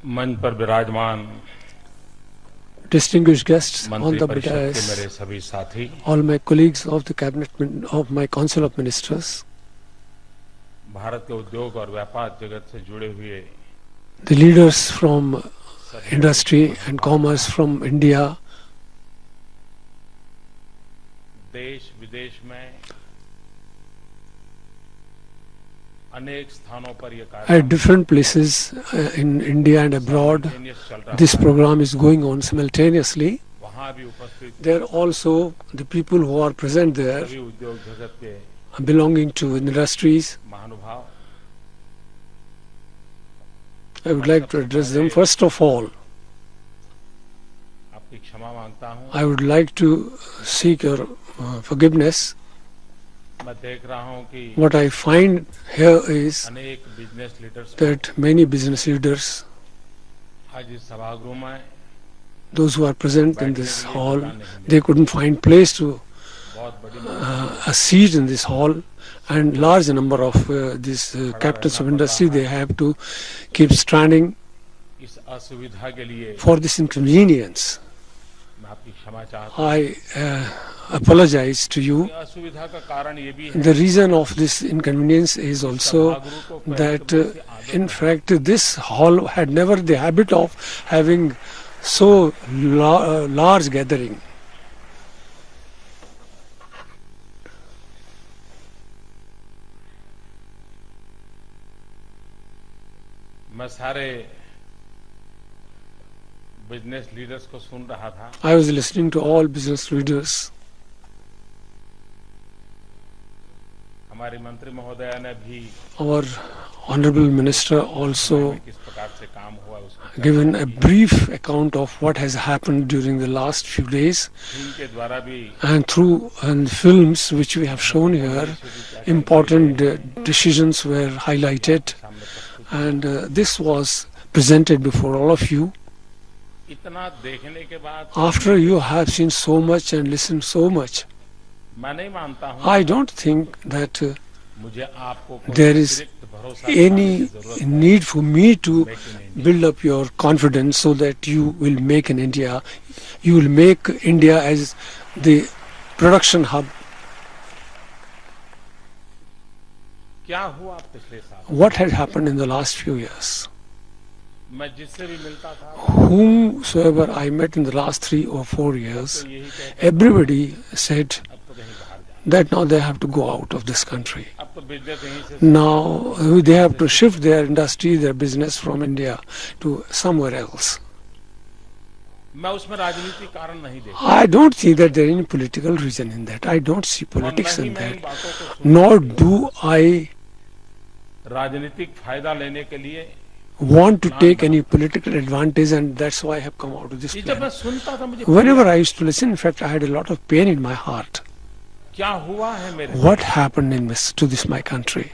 मंच पर विराजमान distinguished guests on मंत्री the परिषद के dais, मेरे सभी साथी, all my colleagues of the cabinet of my council of ministers, Bharat के उद्योग और व्यापार जगत से जुड़े हुए the leaders from सभी industry and commerce from India, देश विदेश में अनेक स्थानों पर ये at कार्यक्रम different places in India and abroad. simultaneous चल रहा This है। program is going on simultaneously. वहाँ भी उपस्थित There are also the people who are present there सभी उद्योग जगत के belonging to industries. महानुभाव, I would like to address them. First of all, आपकी क्षमा मांगता हूँ। I would like to seek your forgiveness. मैं देख रहा हूँ कि What I find here is अनेक business leaders that many business leaders, आज इस सभागृह में those who are present in this hall, they couldn't find place to बहुत बड़ी a seat in this hall, and large number of these captains of industry, they have to keep standing इस असुविधा के लिए for this inconvenience. मैं आपकी क्षमा चाहता हूँ। I apologize to you. असुविधा का कारण ये भी है The reason of this inconvenience is also that in fact this hall had never the habit of having so large gathering. मैं सारे बिजनेस लीडर्स को सुन रहा था। I was listening to all business leaders. हमारी मंत्री महोदया ने भी Our honorable minister also किस प्रकार से काम हुआ उसको given a brief account of what has happened during the last few days, film के द्वारा भी and through films which we have shown here, important decisions were highlighted, सामने प्रस्तुत and this was presented before all of you. इतना देखने के बाद After you have seen so much and listened so much, मैं नहीं मानता हूँ I don't think that मुझे आपको कोई there is अतिरिक्त भरोसा दिलाने की any जरूरत है। need for me to Make in India। build up your confidence so that you will make in India, you will make India as the production hub. क्या हुआ पिछले साल? What had happened in the last few years? मैं जिससे भी मिलता था Whomsoever I met in the last 3 or 4 years, तो यही कहते everybody said अब तो कहीं बाहर जाए, that now they have to go out of this country. अब तो बिजनेस यहीं से Now they have to shift their industry, their business from India to somewhere else. मैं उसमें राजनीतिक कारण नहीं देखता। I don't see that there is any political reason in that. I don't see politics और in मैं इन that. बातों को सुन Nor do I राजनीतिक फायदा लेने के लिए want to take any political advantage, and that's why I have come out with this ये जब मैं plan. सुनता था मुझे Whenever I used to listen, in fact, I had a lot of pain in my heart. क्या हुआ है मेरे What happened in to this my country?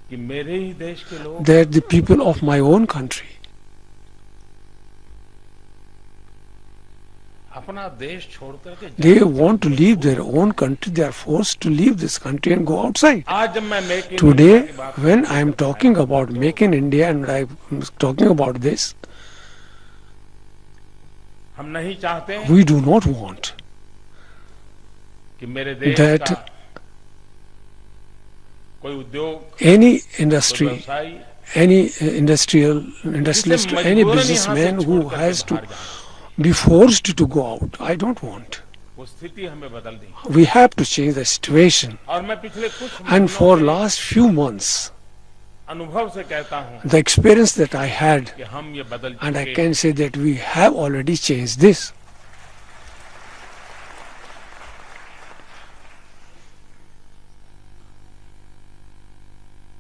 कि मेरे ही देश के लोग That the people of my own country, अपना देश छोड़ करके they want to leave their own country. They are forced to leave this country and go outside. आज जब मैं मेक इन Today, इंडिया की बात when I am talking about Make in India and I am talking about this, हम नहीं चाहते we do not want कि मेरे देश that का कोई उद्योग any कोई industry, व्यवसायी any industrialist, any businessman who has to be forced to go out. I don't want. वो स्थिति हमें बदलनी है। We have to change the situation. और मैं पिछले कुछ And महीनों for के last few months, अनुभव से कहता हूँ the experience that I had, कि हम ये बदल and I चुके can say that we have already changed this.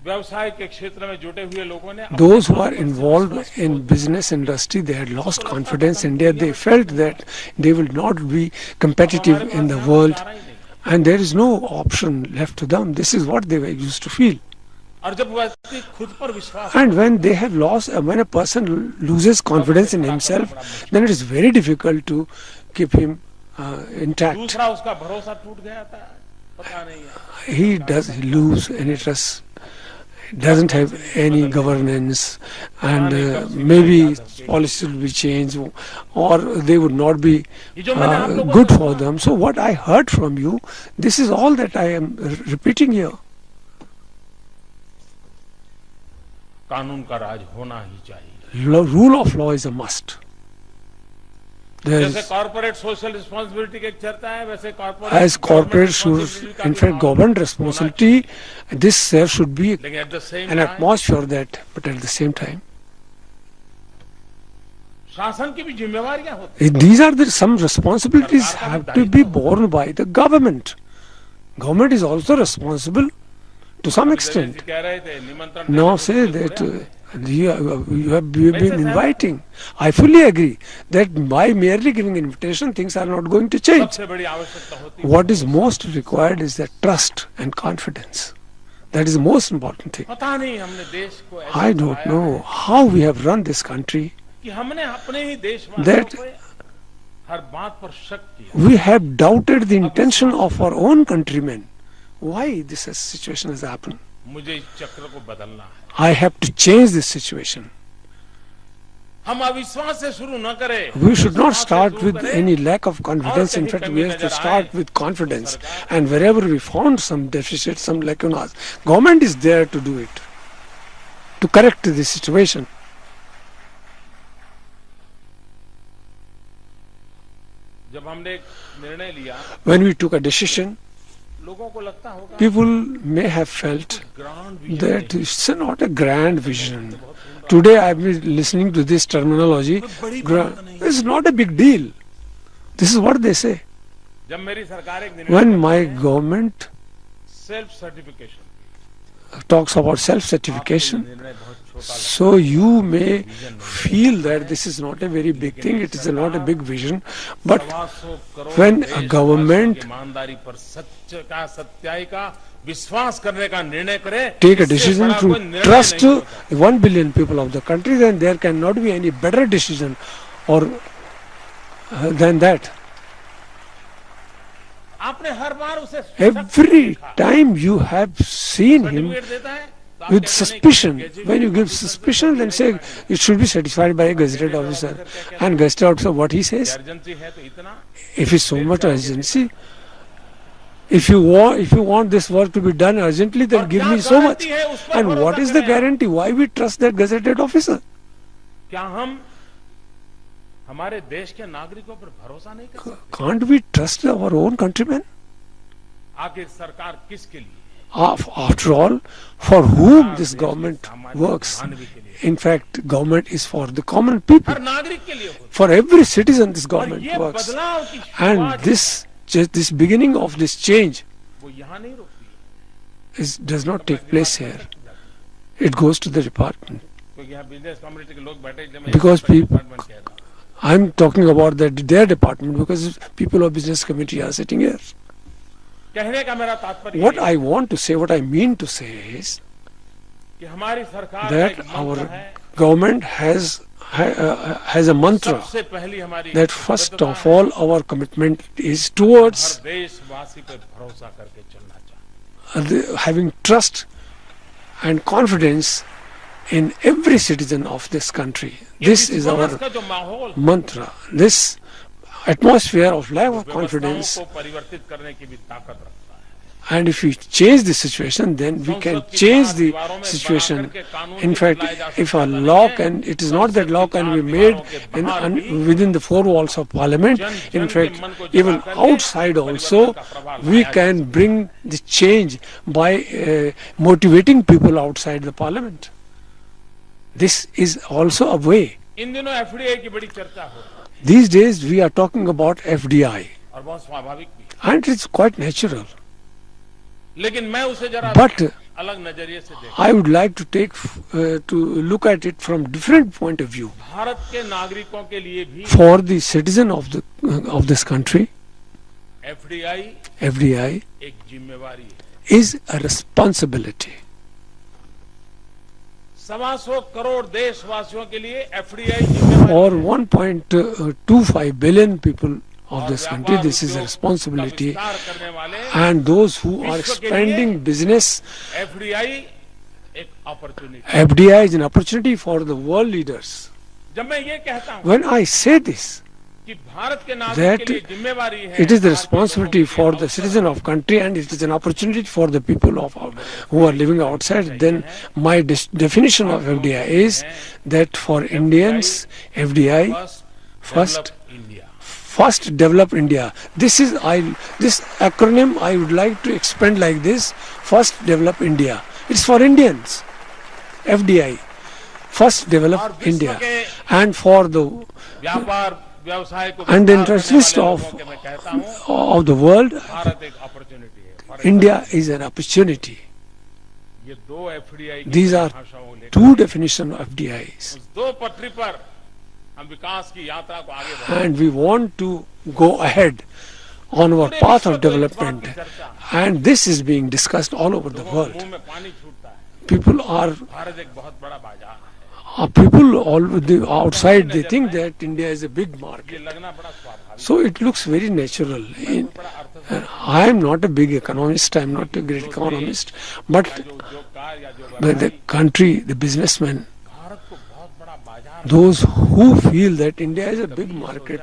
व्यवसाय के क्षेत्र में जुटे हुए लोगों ने अपने Those who आप are पर involved विश्वास in खो business industry, they had lost confidence in India. They felt that they will not be competitive हमारे in पास the यहाँ world, चारा ही नहीं। and there is no option left to them. This is what they were used to feel. और जब व्यक्ति खुद पर विश्वास And when they have lost, when a person loses confidence in himself, then it is very difficult to keep him intact. दूसरा उसका भरोसा टूट गया था, पता नहीं है। He does lose any trust doesn't have any governance, and maybe policy will be changed, or they would not be good for them. So what I heard from you, this is all that I am repeating here. कानून का राज होना ही चाहिए. Rule of law is a must. जैसे corporate social responsibility की एक चर्चा है, वैसे as corporate should, in fact, government responsibility, this there should be an atmosphere of that, but at the same time, शासन की भी जिम्मेवारियां होती these are some responsibilities have to be borne by the government. Government is also responsible to some extent. कह रहे थे निमंत्रण Now say that you have been inviting. I fully agree that by merely giving invitation, things are not going to change. सबसे बड़ी आवश्यकता होती है. What is most required is that trust and confidence. That is the most important thing. पता नहीं हमने देश को ऐसे I don't चलाया know how we have run this country, कि हमने अपने ही देशवासियों that को हर बात पर शक किया. we have doubted the intention of our own countrymen. Why this situation has happened? मुझे इस चक्र को बदलना है. I have to change this situation. हम अविश्वास से शुरू न करें. We should not start शुरू with करें. any lack of confidence. In fact, we have to start with confidence. And wherever we found some deficit, some lacunas, government is there to do it, to correct the situation. जब हमने एक निर्णय लिया, When we took a decision, लोगों को लगता होगा people may have felt grand vision that it's not a grand vision. Today I've been listening to this terminology. It's not a big deal. This is what they say. जब मेरी सरकार एक निर्णय When my government self certification, talks about self-certification, निर्णय बहुत छोटा लगा. so you may feel that this is not a very big thing, it is not a big vision, but 125 crore when a देशवासियों government की ईमानदारी पर सच्चाई का विश्वास करने का निर्णय करे, take a इससे decision बड़ा कोई to निर्णय trust नहीं होता. 1 billion people of the country, then there cannot be any better decision or than that. आपने हर बार उसे Every time you have seen him certificate देता है तो आप with कहते हैं suspicion, कि when you give suspicion, then say it should be certified by a gazetted officer. And gazetted officer, what he says? Urgency है तो इतना. If it's so much urgency, if you want this work to be done urgently, then और give क्या me so much. Guarantee है उस पर And भरोसा what is the करें आप? guarantee? Why we trust that gazetted officer? क्या हम हमारे देश के नागरिकों पर भरोसा नहीं कर सकते? Can't we trust our own countrymen? आखिर सरकार किसके लिए? After all, for whom this government works? In fact, government is for the common people. हर नागरिक के लिए होती For every citizen, this है. और government ये works. बदलाव की And शुरुआत this beginning of this change वो यहाँ नहीं रुकती. does not take place here. It goes to the department. क्योंकि यहाँ बिजनेस कम्युनिटी के लोग बैठे हैं, Because people- डिपार्टमेंट कह रहा हूँ. I'm talking about their department because people of business committee are sitting here. कहने का मेरा तात्पर्य What ये I want to say, what I mean to say is कि हमारी सरकार का that एक our मंत्र है. government has a mantra सबसे पहली हमारी that first प्रतिबद्धता of है, all our commitment is her towards देशवासी पे भरोसा करके चलना चाहिए. having trust and confidence in every citizen of this country. This is our विश्वास का जो माहौल mantra. This atmosphere of lack of व्यवस्थाओं confidence, को परिवर्तित करने की भी ताकत रखता है. and if we change the situation, then we can change the situation. In fact, if a law can, it is not that law can be made within the four walls of parliament. In fact, even outside also, we can bring the change by motivating people outside the parliament. This is also a way. इन दिनों FDI की बड़ी चर्चा हो रही है These days we are talking about FDI, और बहुत स्वाभाविक भी है. and it's quite natural. लेकिन मैं उसे जरा But अलग नजरिए से देखता I would like to look at it from different point of view. हूं. भारत के नागरिकों के लिए भी For the citizen of this country, FDI FDI एक जिम्मेवारी है. is a responsibility. 125 करोड़ देशवासियों के लिए एफडीआई जिम्मेवारी For है. 1.25 billion people of और this country, व्यापार this is a उद्योग responsibility. का विस्तार करने वाले And those who are विश्व के expanding लिए business एफडीआई एक opportunity. FDI is an opportunity for the world leaders. जब मैं ये कहता हूँ When I say this, कि भारत के नागरिक that के लिए जिम्मेवारी है, it is the भारतीय responsibility लोगों के for लिए the अवसर citizen of country and it is an opportunity for the people of who are living outside, then my definition of FDI is that for Indians, FDI first India. first develop India. This acronym I would like to expand like this: first develop India. It's for Indians. FDI, first develop India, and for the व्यापार व्यवसाय को and the विस्तार interest करने वाले of लोगों के मैं कहता हूँ, of the world, भारत एक अपॉर्चुनिटी है। For India is an opportunity. ये दो एफडीआई की These are भाषाओं को लेकर two definitions of FDIs, उस दो पटरी पर हम विकास की यात्रा को आगे बढ़ाएं। and we want to go ahead on our path of development, and this is being discussed all over the लोगों world. के मुंह में पानी छूटता है। People are भारत एक बहुत बड़ा बाजार है। people outside, they think that India is a big ये market, लगना बड़ा स्वाभाविक so it looks very natural. बड़ा अर्थ I am not a big economist, I am not a great economist, but जो उद्योगकार या जो the country, the businessmen, Bharat को बहुत बड़ा बाजार those who feel that India is a big market,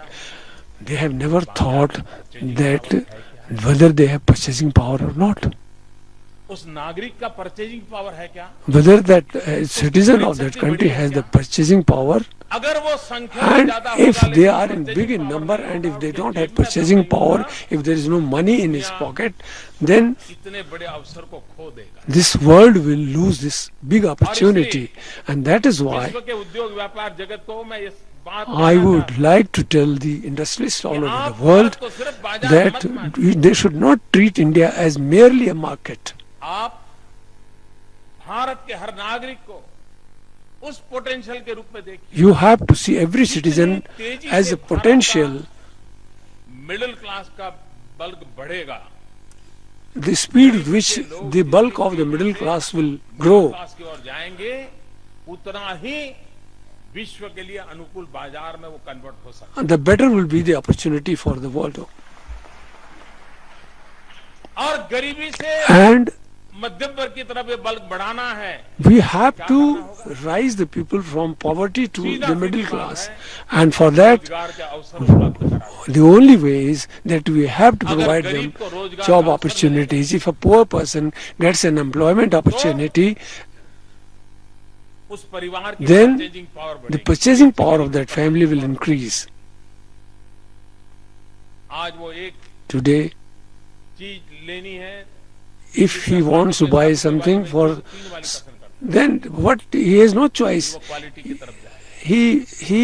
they have never thought that whether they have purchasing power or not, उस नागरिक का परचेजिंग पावर है क्या? whether that citizen of that country has the purchasing power, अगर वो संख्या में and ज्यादा if होगा, they लेकिन are in purchasing big in power number नहीं and होगा, if they उसके don't जेब have में purchasing तो नहीं power, होगा, if there is no money in his pocket, then इतने बड़े अवसर को खो देगा। this world will lose this big opportunity, and that is why विश्व के उद्योग व्यापार जगत को मैं इस बात I कहना would चाहता like to tell the industrialists all हूं कि over आप the world भारत को सिर्फ बाजार that मत मानिए। they should not treat India as merely a market. आप भारत के हर नागरिक को उस पोटेंशियल के रूप में देखिए। You have to see every citizen as a potential. Middle class का बल्क बढ़ेगा, The speed with which the bulk of the middle class will grow, class की ओर जाएंगे, उतना ही विश्व के लिए अनुकूल बाजार में वो कन्वर्ट हो सकता the better will be the opportunity for the world. है। और गरीबी से And मध्यम वर्ग की तरफ ये बल्क बढ़ाना है। we have to rise the people from poverty to the middle class, and for that रोजगार के अवसर उपलब्ध कराना। the only way is that we have to अगर provide गरीब them को रोजगार job का अवसर opportunities. If a poor person gets an employment opportunity, उस परिवार की then परचेजिंग पावर the बढ़ेगी। purchasing power of that family will increase. आज वो एक Today, चीज लेनी है, if he wants to buy something for, तीन वाली पसंद करता then what, he has no है, choice. वो क्वालिटी की तरफ जाए। He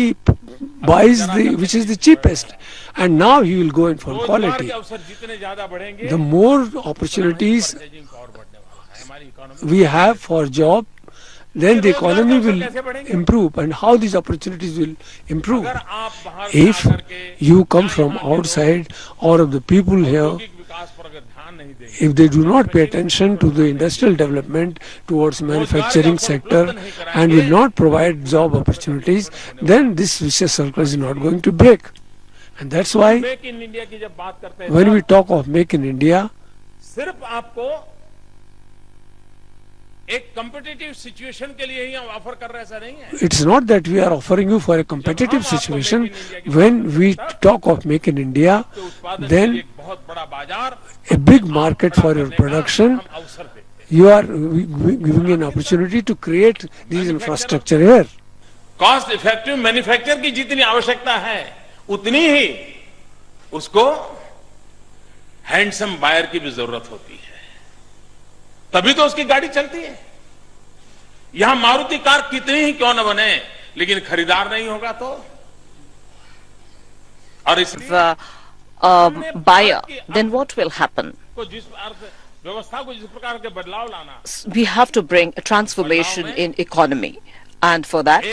buys the which is the cheapest, and now he will go in for रोजगार quality. के अवसर जितने ज्यादा बढ़ेंगे, The more opportunities purchasing power बढ़ने वाला है। हमारी economy we have for job, then the economy will improve, and how these opportunities will improve. अगर आप बाहर से If आकर के you come from outside, or of the people here, औद्योगिक विकास पर अगर ध्यान नहीं देंगे, if they do not pay attention to the industrial development towards manufacturing sector and will not provide job opportunities, then this vicious circle is not going to break. And that's why make in India की जब बात करते हैं, when we talk of Make in India, सिर्फ आपको एक competitive situation के लिए ही हम ऑफर कर रहे हैं, ऐसा नहीं है। it's not that we are offering you for a competitive situation. When we talk of Make in India, तो उत्पादन के then लिए एक बहुत बड़ा बाजार, a big market for your production, हम अवसर देते हैं। you are giving an opportunity to create these infrastructure here. Cost effective manufacture की जितनी आवश्यकता है, उतनी ही उसको हैंडसम बायर की भी जरूरत होती है, तभी तो उसकी गाड़ी चलती है। यहां मारुति कार कितनी ही क्यों न बने, लेकिन खरीदार नहीं होगा तो, और इसलिए buyer, then what will happen? को जिस व्यवस्था को जिस प्रकार के बदलाव लाना, We have to bring a transformation in economy. And for that,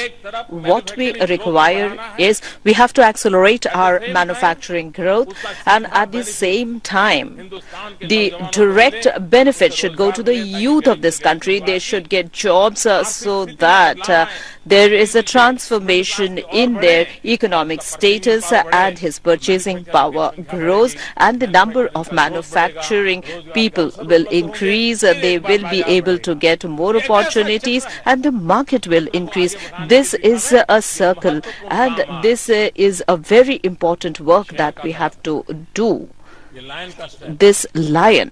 what we require is we have to accelerate our manufacturing growth, and at the same time, the direct benefit should go to the youth of this country. They should get jobs so that there is a transformation in their economic status and his purchasing power grows, and the number of manufacturing people will increase. They will be able to get more opportunities and the market will increase. This is a circle, and this is a very important work that we have to do. This lion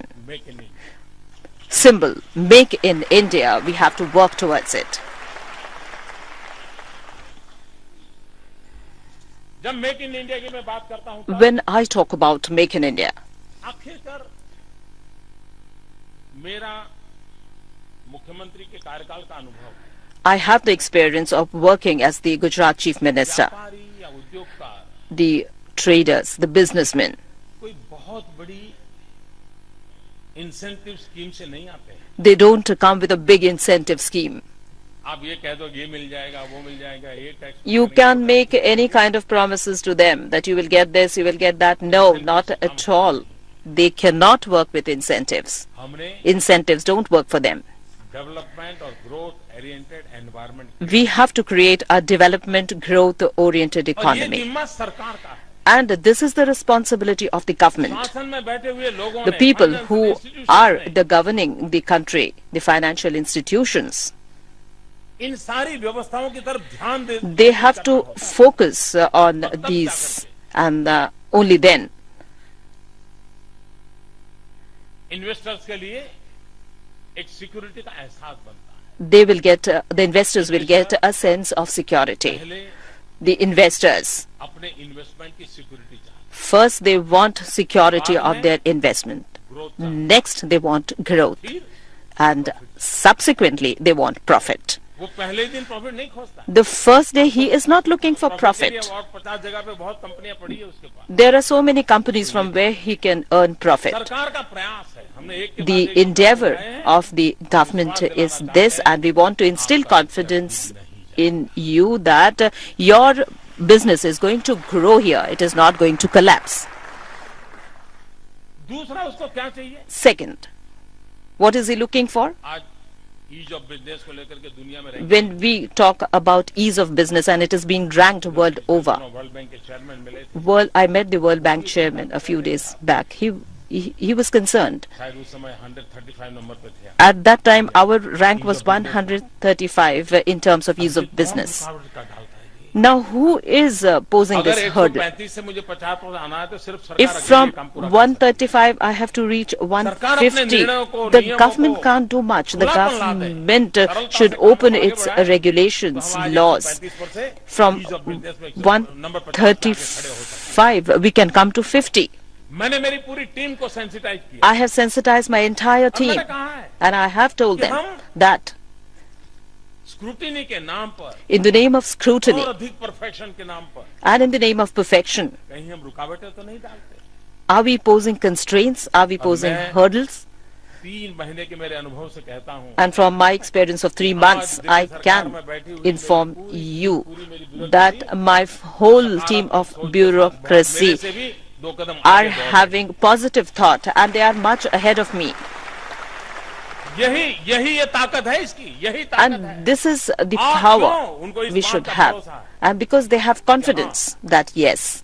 symbol, Make in India, we have to work towards it. When I talk about Make in India, I have the experience of working as the Gujarat Chief Minister. The traders, the businessmen, they don't come with a big incentive scheme. You can make any kind of promises to them that you will get this, you will get that. No, not at all. They cannot work with incentives. Incentives don't work for them. Development or growth oriented environment. We have to create a development growth oriented economy. And this is the responsibility of the government. The people who are governing the country, the financial institutions, they have to focus on these, and only then they will get, the investors will get a sense of security. The investors, first they want security of their investment, next they want growth, and subsequently they want profit. The first day he is not looking for profit. There are so many companies from where he can earn profit. The endeavor of the government is this, and we want to instill confidence in you that your business is going to grow here. It is not going to collapse. Second, what is he looking for? When we talk about ease of business, and it is being ranked world over. I met the World Bank chairman a few days back. He was concerned. At that time, our rank was 135 in terms of ease of business. Now, who is posing this hurdle? If from 135 I have to reach 150, the government can't do much. The government should open its regulations, laws. From 135, we can come to 50. I have sensitized my entire team, and I have told them that in the name of scrutiny and in the name of perfection, are we posing constraints? Are we posing hurdles? And from my experience of 3 months, I can inform you that my whole team of bureaucracy are having positive thought, and they are much ahead of me. And this is the power we should have. And because they have confidence that yes,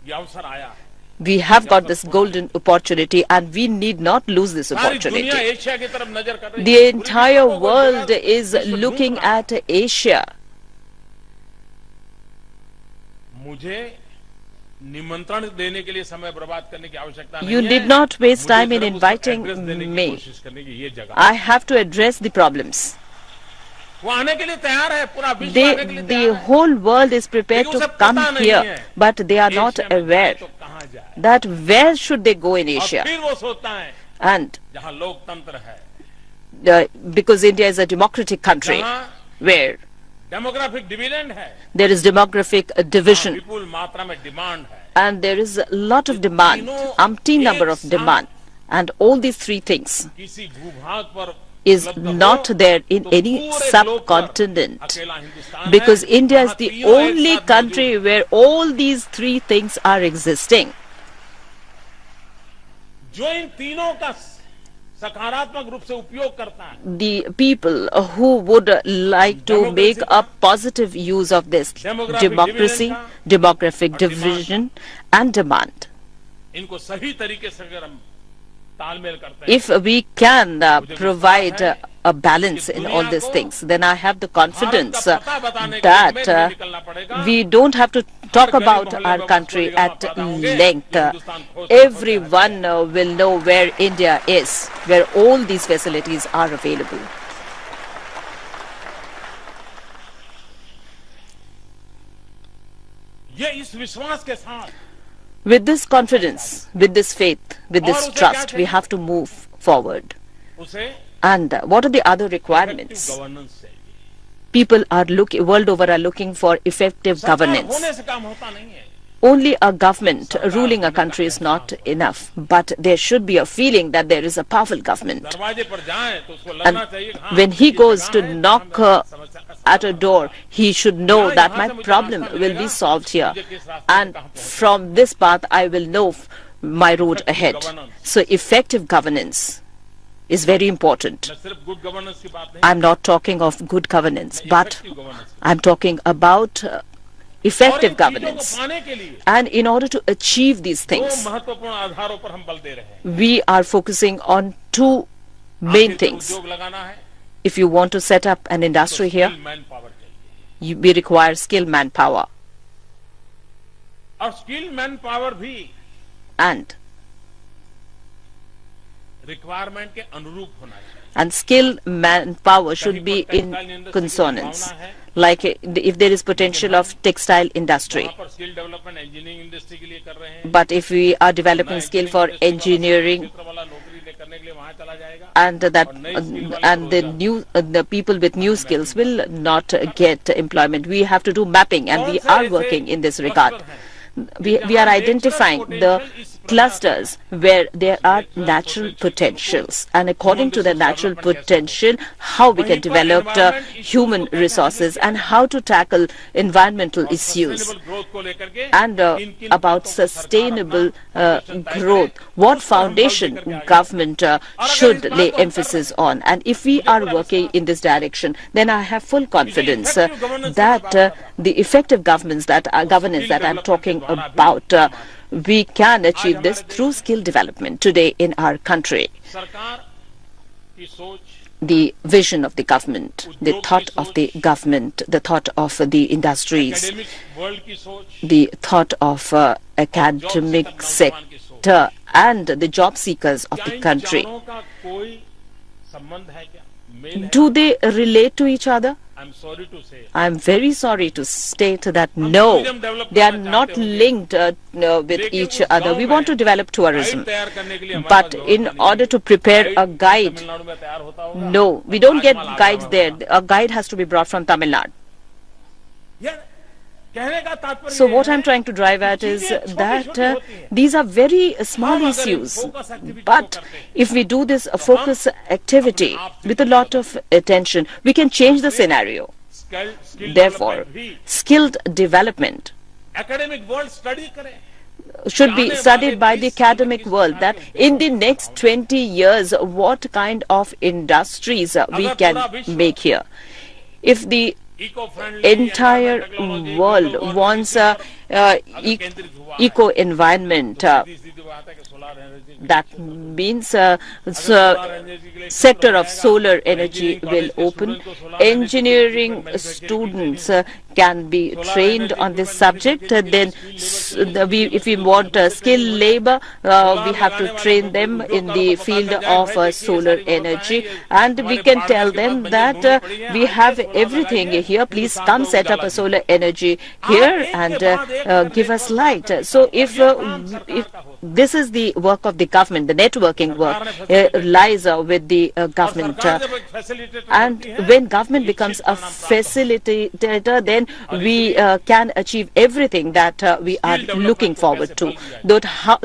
we have got this golden opportunity and we need not lose this opportunity. The entire world is looking at Asia. You did not waste time in inviting me. I have to address the problems. The whole world is prepared to come here, but they are not aware that where should they go in Asia. And because India is a democratic country where there is demographic division, and there is a lot of demand, umpteen number of demand, and all these three things. is not there in any subcontinent, because India is the only country where all these three things are existing. The people who would like to make a positive use of this: democracy, demographic division, and demand. If we can provide a balance in all these things, then I have the confidence that we don't have to talk about our country at length. Everyone will know where India is, where all these facilities are available. With this confidence, with this faith, with this trust, we have to move forward. And what are the other requirements? People are world over are looking for effective governance. Only a government ruling a country is not enough, but there should be a feeling that there is a powerful government. And when he goes to knock at a door, he should know that my problem will be solved here, and from this path I will know my road ahead. So effective governance is very important. I'm not talking of good governance, but I'm talking about effective governance. And in order to achieve these things, we are focusing on two main things. If you want to set up an industry here, we require skilled manpower. And skilled manpower should be in consonance. Like if there is potential of textile industry, but if we are developing skill for engineering, and the people with new skills will not get employment. We have to do mapping, and we are working in this regard. We are identifying the clusters where there are natural potentials, and according to the natural potential, how we can develop human resources and how to tackle environmental issues, and about sustainable growth, what foundation government should lay emphasis on. And if we are working in this direction, then I have full confidence that the effective governance that I'm talking about, we can achieve this through skill development today in our country. The vision of the government, the thought of the government, the thought of the industries, the thought of academic sector and the job seekers of the country. Do they relate to each other? I'm very sorry to state that no, they are not linked with each other. We want to develop tourism, but in order to prepare a guide, no, we don't get guides there. A guide has to be brought from Tamil Nadu. So what I'm trying to drive at is that these are very small issues, but if we do this focus activity with a lot of attention, we can change the scenario. Therefore, skilled development should be studied by the academic world, that in the next 20 years, what kind of industries we can make here. If the entire world wants eco-environment, that means sector of solar energy will open. Engineering students can be trained on this subject. Then if we want skilled labor, we have to train them in the field of solar energy, and we can tell them that we have everything here. Please come set up a solar energy here, and give us light. So if this is the work of the government, the networking work lies with the government. And when government becomes a facilitator, then we can achieve everything that we are looking forward to.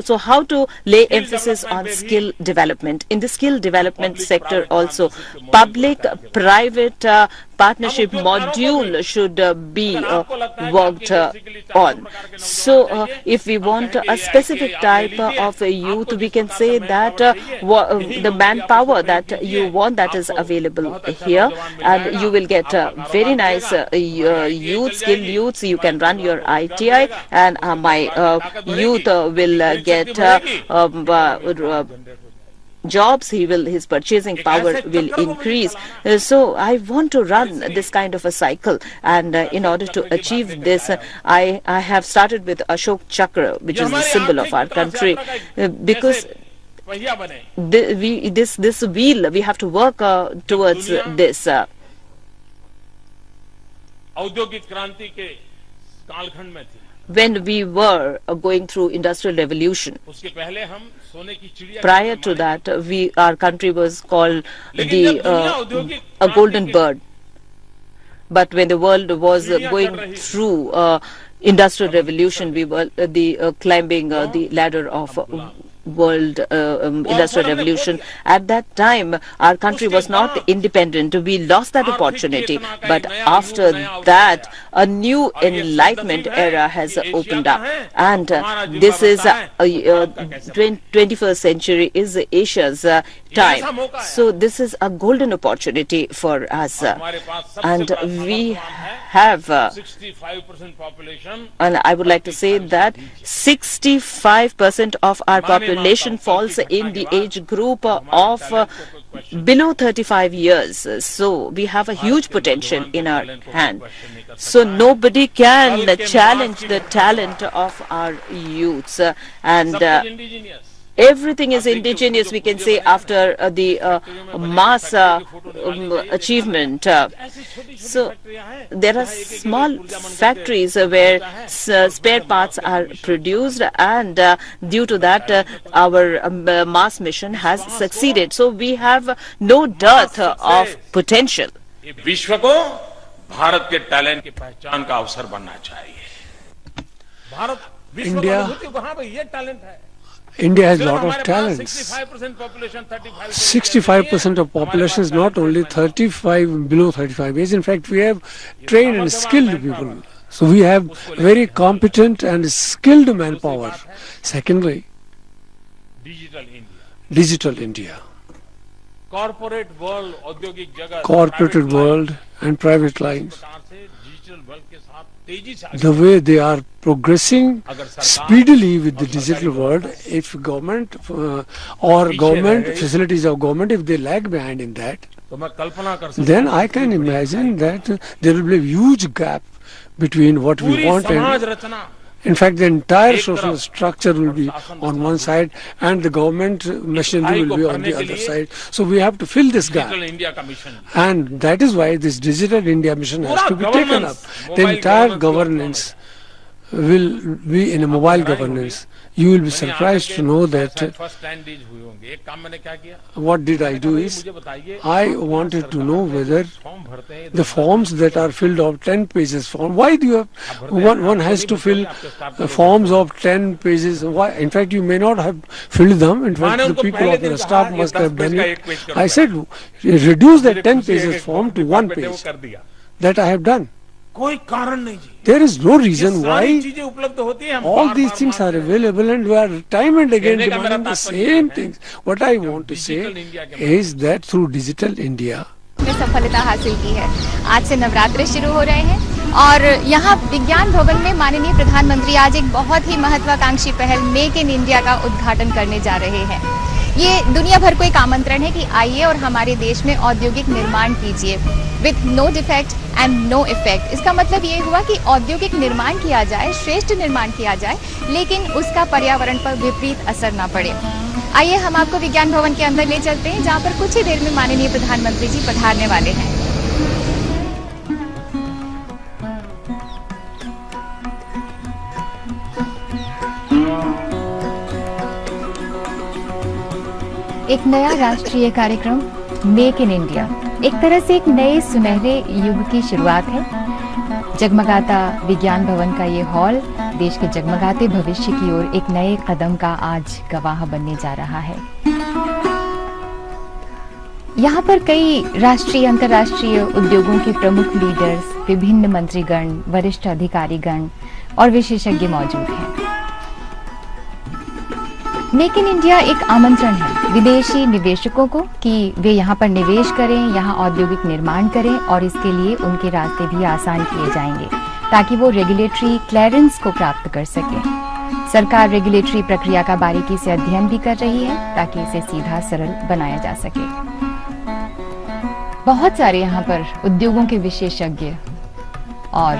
So how to lay emphasis on skill development? In the skill development sector also, public-private partnership module should be worked on. So if we want a specific type of youth, we can say that the manpower that you want, that is available here, and you will get very nice youth, skilled youths. You can run your ITI, and my youth will get jobs. His purchasing power will increase. So I want to run this kind of a cycle, and in order to achieve this, I have started with Ashok Chakra, which is the symbol of our country, because this wheel, we have to work towards this. When we were going through industrial revolution, prior to that, our country was called a golden bird. But when the world was going through industrial revolution, we were climbing the ladder of world industrial revolution. At that time, our country was not independent. We lost that opportunity. But after that, a new enlightenment era has opened up. And this is 21st century is Asia's time. So this is a golden opportunity for us. And we have, 65% population, and I would like to say that 65% of our population falls in the age group of below 35 years. So we have a huge potential in our hand. So nobody can challenge the talent of our youths. And everything is indigenous, we can say, after the mass achievement. So there are small factories where spare parts are produced, and due to that our mass mission has succeeded. So we have no dearth of potential. विश्व को भारत के talent की पहचान का अवसर बनना चाहिए. भारत विश्व को वहां पे ये टैलेंट है. India has a lot of talents. 65% of population is not only 35 below 35 years. In fact, we have trained and skilled people. So we have very competent and skilled manpower. Secondly, digital India. Corporate world and private lines. The way they are progressing speedily with the digital world, if government or government facilities of government, if they lag behind in that, then I can imagine that there will be a huge gap between what we want and, in fact, the entire social structure will be on one side and the government machinery will be on the other side. So we have to fill this gap. And that is why this Digital India mission has to be taken up. The entire governance will be in a mobile governance. You will be surprised to know that what did I do is, I wanted to know whether the forms that are filled of 10 pages form, why do you have, one has to fill forms of 10 pages, why? In fact, you may not have filled them, in fact, the people of the staff must have done it. I said, reduce that 10 pages form to 1 page. That I have done. There is no reason why all these things are available and we are time and again demanding the same things. What I want to say is that through Digital India, में सफलता हासिल की है. आज से नवरात्र शुरू हो रहे हैं और यहाँ विज्ञान भवन में माननीय प्रधानमंत्री आज एक बहुत ही महत्वाकांक्षी पहल मेक इन इंडिया का उद्घाटन करने जा रहे हैं. ये दुनिया भर को एक आमंत्रण है कि आइए और हमारे देश में औद्योगिक निर्माण कीजिए with no defect and no effect. इसका मतलब ये हुआ कि औद्योगिक निर्माण किया जाए, श्रेष्ठ निर्माण किया जाए, लेकिन उसका पर्यावरण पर विपरीत असर न पड़े. आइए हम आपको विज्ञान भवन के अंदर ले चलते हैं, जहाँ पर कुछ ही देर में माननीय प्रधानमंत्री जी पधारने वाले हैं. एक नया राष्ट्रीय कार्यक्रम मेक इन इंडिया एक तरह से एक नए सुनहरे युग की शुरुआत है। जगमगाता विज्ञान भवन का ये हॉल देश के जगमगाते भविष्य की ओर एक नए कदम का आज गवाह बनने जा रहा है। यहाँ पर कई राष्ट्रीय अंतर्राष्ट्रीय उद्योगों के प्रमुख लीडर्स, विभिन्न मंत्रीगण, वरिष्ठ अधिकारीगण और विशेषज्ञ मौजूद हैं। मेक इन इंडिया एक आमंत्रण है विदेशी निवेशकों को कि वे यहाँ पर निवेश करें, यहाँ औद्योगिक निर्माण करें और इसके लिए उनके रास्ते भी आसान किए जाएंगे ताकि वो रेगुलेटरी क्लियरेंस को प्राप्त कर सके। सरकार रेगुलेटरी प्रक्रिया का बारीकी से अध्ययन भी कर रही है ताकि इसे सीधा सरल बनाया जा सके। बहुत सारे यहाँ पर उद्योगों के विशेषज्ञ और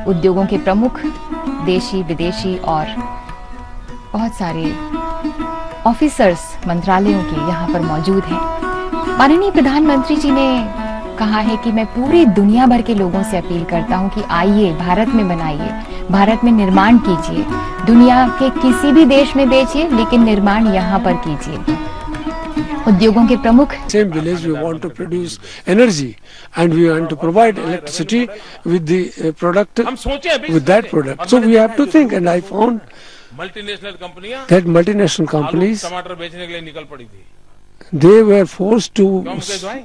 उद्योगों के प्रमुख देशी विदेशी और बहुत सारे ऑफिसर्स मंत्रालयों के यहाँ पर मौजूद हैं। माननीय प्रधानमंत्री जी ने कहा है कि मैं पूरी दुनिया भर के लोगों से अपील करता हूँ कि आइए भारत में बनाइए, भारत में निर्माण कीजिए, दुनिया के किसी भी देश में बेचिए लेकिन निर्माण यहाँ पर कीजिए। उद्योगों के प्रमुख same village we want to produce energy and we want to provide electricity with the product, with that product. So we have to think, and I found multinational कंपनियां that multinational companies, टमाटर बेचने के लिए निकल पड़ी थी। they were forced to क्यों मुकेश भाई?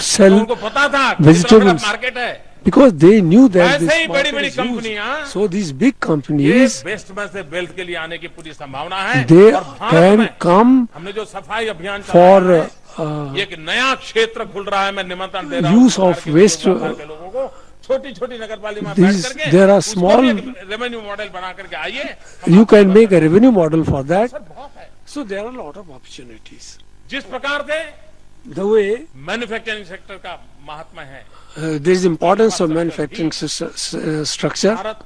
sell उनको पता था vegetables मार्केट है, because they knew that ऐसे this ही market बड़ी-बड़ी is huge. कंपनियां So these big ये companies, वेस्ट में से वेल्थ के लिए आने की पूरी संभावना है। they और भारत can में come हमने जो सफाई अभियान for चलाया है, एक नया क्षेत्र खुल रहा है। मैं निमंत्रण दे रहा use हूं of waste, के लोगों को, छोटी-छोटी नगरपालिका में बैठ these, करके there are उसको small, भी एक रेवेन्यू मॉडल बना करके आइए। you can make a revenue model for that. Sir बहुत है। So there are a lot of opportunities. जिस प्रकार से The way मैन्युफैक्चरिंग सेक्टर का महात्मा है, there is importance of manufacturing structure. Bharat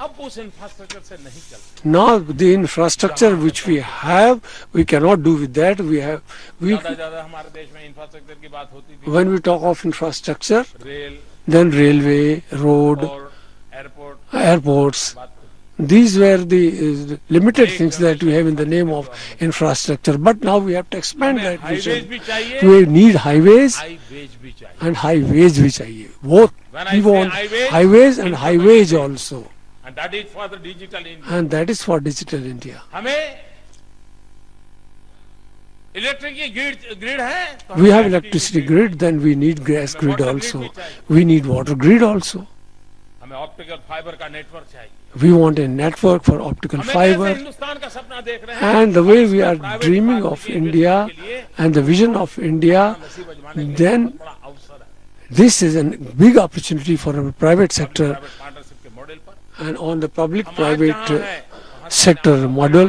अब उस इंफ्रास्ट्रक्चर से नहीं चलता। Now the infrastructure which we have, we cannot do with that. We ज्यादा हमारे देश में इंफ्रास्ट्रक्चर की बात होती थी, when we talk of infrastructure, rail then railway, road, और एयरपोर्ट airports. बात होती These were the limited things that we have in the name of infrastructure. But now we have to expand थी। that highways vision. भी चाहिए, We need highways highways भी चाहिए। and highways भी चाहिए. Both. When I We say want highways, highways and highways also. And that is for the digital India. And that is for digital India. हमें electric की grid है, तो We हमें have electricity grid, then we need gas grid also. We need water grid also. हमें optical fibre का network चाहिए। We want a network for optical हमें कैसे fiber. हिंदुस्तान का सपना देख रहे हैं, And the way we are private dreaming party of के India के लिए and the vision of India, नसीब आजमाने के लिए then बहुत बड़ा अवसर है। this is a big opportunity for our private sector. Private partnership के मॉडल पर And on the हम आज public-private जहां हैं, वहां से sector जहां model,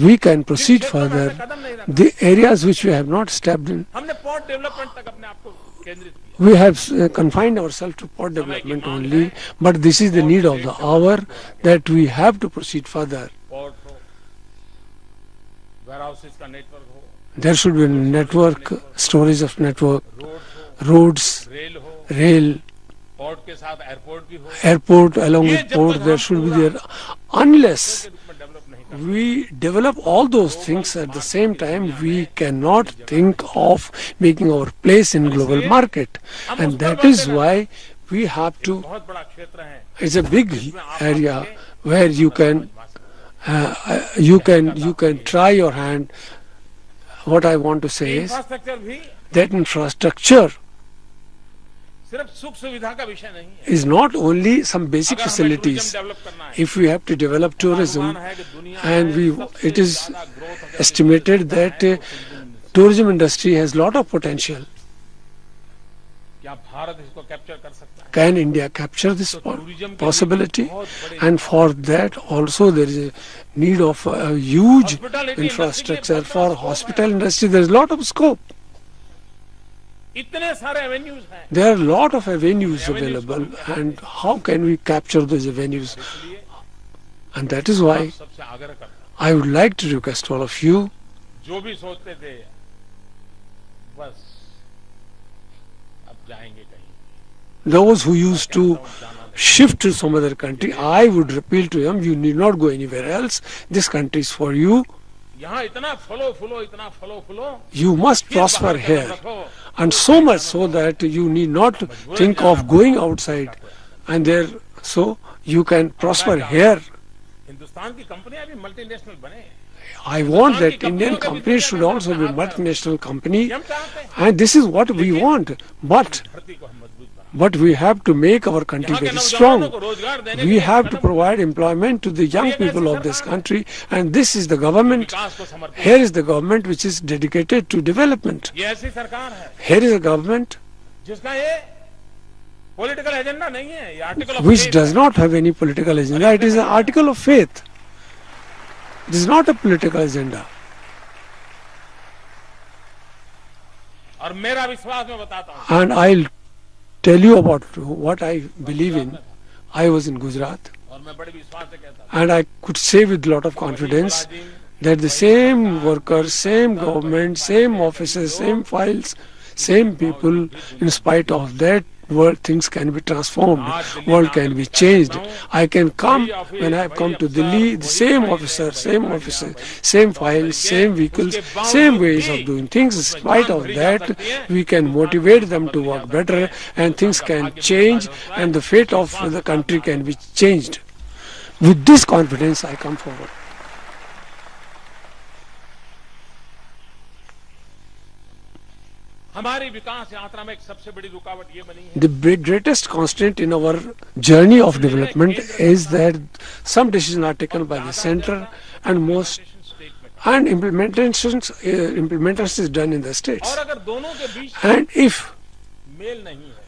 we can proceed जिस क्षेत्र में हमने further. कदम नहीं रखा, The areas which we have not stepped in, हमने पोर्ट डेवलपमेंट तक अपने आप को केंद्रित किया। we have confined ourselves to port development only, but this is the need of the hour that we have to proceed further. Port हो, where houses का network हो, There should be a network, storage of network, road हो, roads, rail हो, rail, port के साथ airport भी हो, airport along with port, there should be there. Unless के रूप में डेवलप नहीं कर we develop all those things at the same time, we cannot think of making our place in global market. And that is why we have to, बहुत बड़ा क्षेत्र है। it's a big area where you can try your hand. What I want to say is infrastructure भी that infrastructure सिर्फ सुख सुविधा का विषय नहीं है। is not only some basic अगर हमें facilities. टूरिज्म डेवलप करना है, If we have to develop tourism, अनुमान है कि दुनिया and में it सबसे is ज्यादा growth अगर estimated that tourism industry has lot of potential. क्या भारत इसको कैप्चर कर सकता है? Can India capture this tourism के possibility? लिए बहुत बड़े And for that also there is a need of a huge Hospitality infrastructure. industry के For बहुत बड़ा hospital industry there is lot of scope. इतने सारे एवेन्यूज हैं, There are a lot of avenues available, and how can we capture those avenues? इसलिए And that is why सबसे आग्रह करता हूं, I would like to request all of you, जो भी सोचते थे बस अब जाएंगे कहीं, those who used to shift to some other country, I would appeal to him, you need not go anywhere else. This country is for you. यहाँ इतना फलो इतना फलो You must prosper here. And so much so that you need not think of going outside. And there, so you can prosper here. Hindustan की कंपनियां भी multinational बने. I want that Indian companies should also be multinational company. And this is what we want. But we have to make our country very strong. We have to provide employment to the young people of this country, and this is the government. Here is the government which is dedicated to development. Here is a government which does not have any political agenda. It is an article of faith. It is not a political agenda. And I'll tell you about what I believe in. I was in Gujarat, and I could say with a lot of confidence that the same workers, same government, same offices, same files, same people, in spite of that, world things can be transformed, world can be changed. I can come, when I have come to Delhi, the same officers, same files, same vehicles, same ways of doing things. In spite of that, we can motivate them to work better, and things can change, and the fate of the country can be changed. With this confidence, I come forward. The greatest constraint in our journey of development is that some decisions are taken by the center, and implementation is done in the states. And if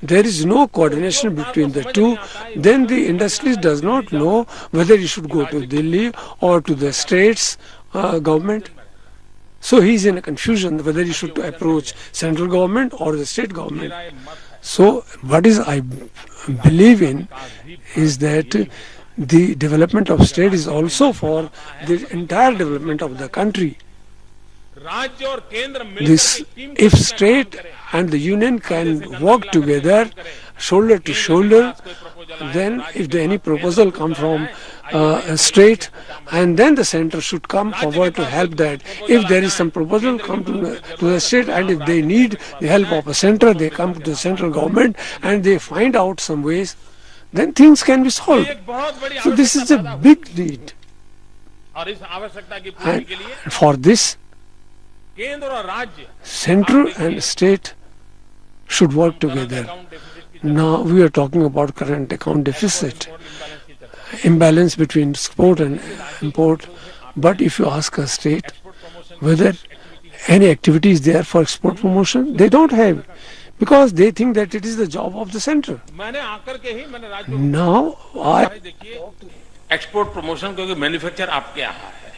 there is no coordination between the two, then the industry does not know whether it should go to Delhi or to the states government. So he is in a confusion whether he should approach central government or the state government. So what I believe in is that the development of state is also for the entire development of the country. If state and the union can work together, shoulder to shoulder, then if any proposal comes from state, and then the center should come forward to help that. If there is some proposal come to the state, and if they need the help of a center, they come to the central government and they find out some ways, then things can be solved. So this is a big need. And for this, center and state should work together. Now we are talking about current account deficit, imbalance between export and import. But if you ask a state whether any activity is there for export promotion, they don't have, because they think that it is the job of the center. Now export promotion क्योंकि manufacture आपके यहाँ है,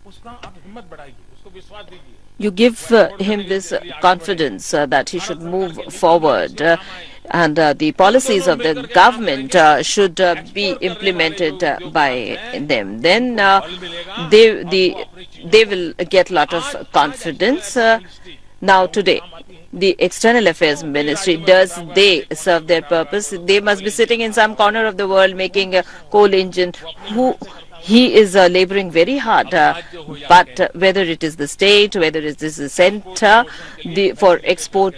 उसका आप हिम्मत बढ़ाइए, उसको विश्वास दीजिए. You give him this confidence that he should move forward, and the policies of the government should be implemented by them. Then they will get a lot of confidence. Now today, the External Affairs Ministry, does they serve their purpose? They must be sitting in some corner of the world making a coal engine. He is laboring very hard, but whether it is the state, whether it is the center, for export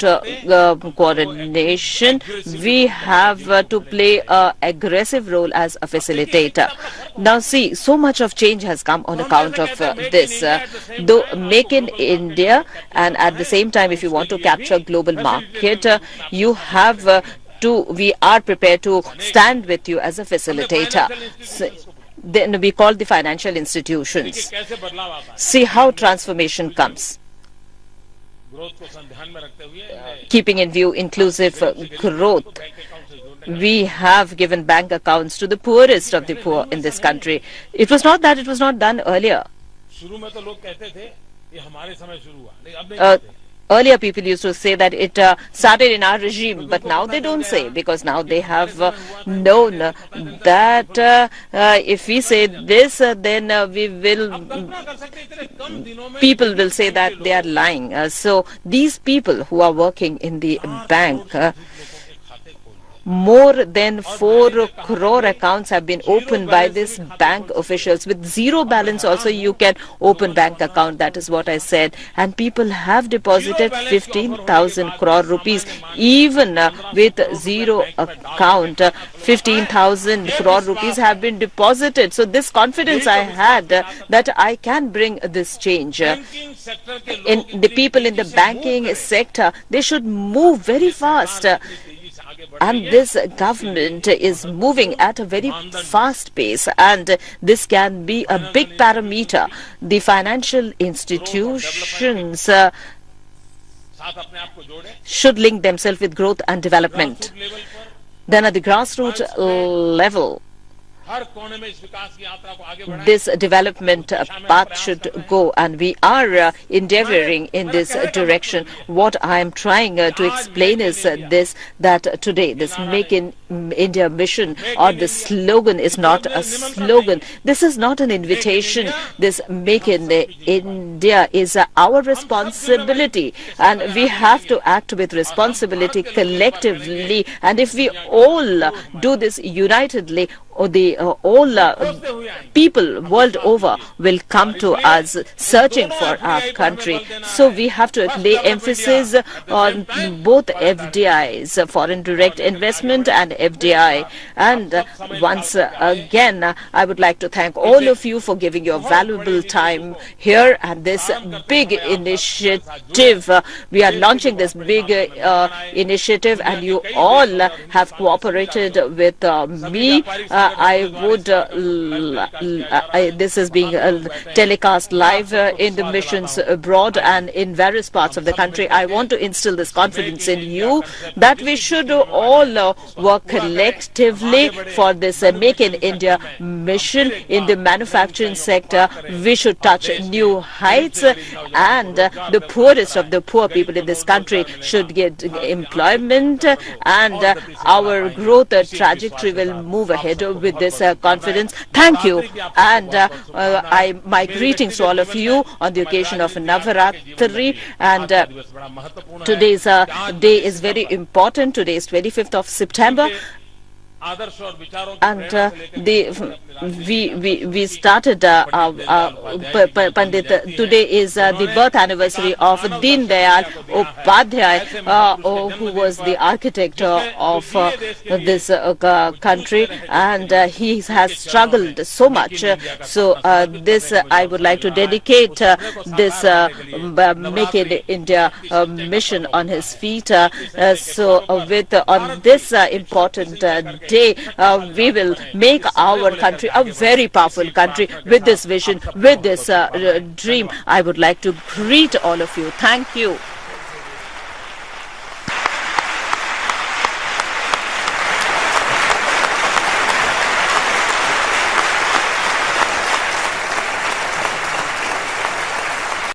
coordination, we have to play an aggressive role as a facilitator. Now see, so much of change has come on account of this. Though make in India, and at the same time, if you want to capture global market, you have we are prepared to stand with you as a facilitator. Then we call the financial institutions. See how transformation comes. Keeping in view inclusive growth, we have given bank accounts to the poorest of the poor in this country. It was not that it was not done earlier. Earlier people used to say that it started in our regime, but now they don't say, because now they have known that if we say this, then people will say that they are lying. So these people who are working in the bank, More than 4 crore accounts have been opened by these bank officials. With zero balance also you can open bank account. That is what I said. And people have deposited 15,000 crore rupees. Even with zero account, 15,000 crore rupees have been deposited. So this confidence I had that I can bring this change. In the people in the banking sector, they should move very fast. And this government is moving at a very fast pace, and this can be a big parameter. The financial institutions should link themselves with growth and development. Then at the grassroots level, this development path should go, and we are endeavoring in this direction. What I am trying to explain is this, that today this Make in India mission or the slogan is not a slogan. This is not an invitation. This Make in India is our responsibility, and we have to act with responsibility collectively. And if we all do this unitedly, all people world over will come to us searching for our country. So we have to lay emphasis on both FDIs, foreign direct investment, and FDI. And once again, I would like to thank all of you for giving your valuable time here and this big initiative. We are launching this big initiative, and you all have cooperated with me. I would, this is being telecast live in the missions abroad and in various parts of the country. I want to instill this confidence in you that we should all work collectively for this Make in India mission in the manufacturing sector. We should touch new heights, and the poorest of the poor people in this country should get employment, and our growth trajectory will move ahead with this confidence. Thank you, and my greetings to all of you on the occasion of Navaratri. And today's day is very important. Today is 25th of September. And we started Pandit. Today is the birth anniversary of Deen Dayal Upadhyay, who was the architect of this country, and he has struggled so much. So this I would like to dedicate this Make in India mission on his feet. So with on this important day, we will make our country a very powerful country with this vision, with this dream. I would like to greet all of you. Thank you.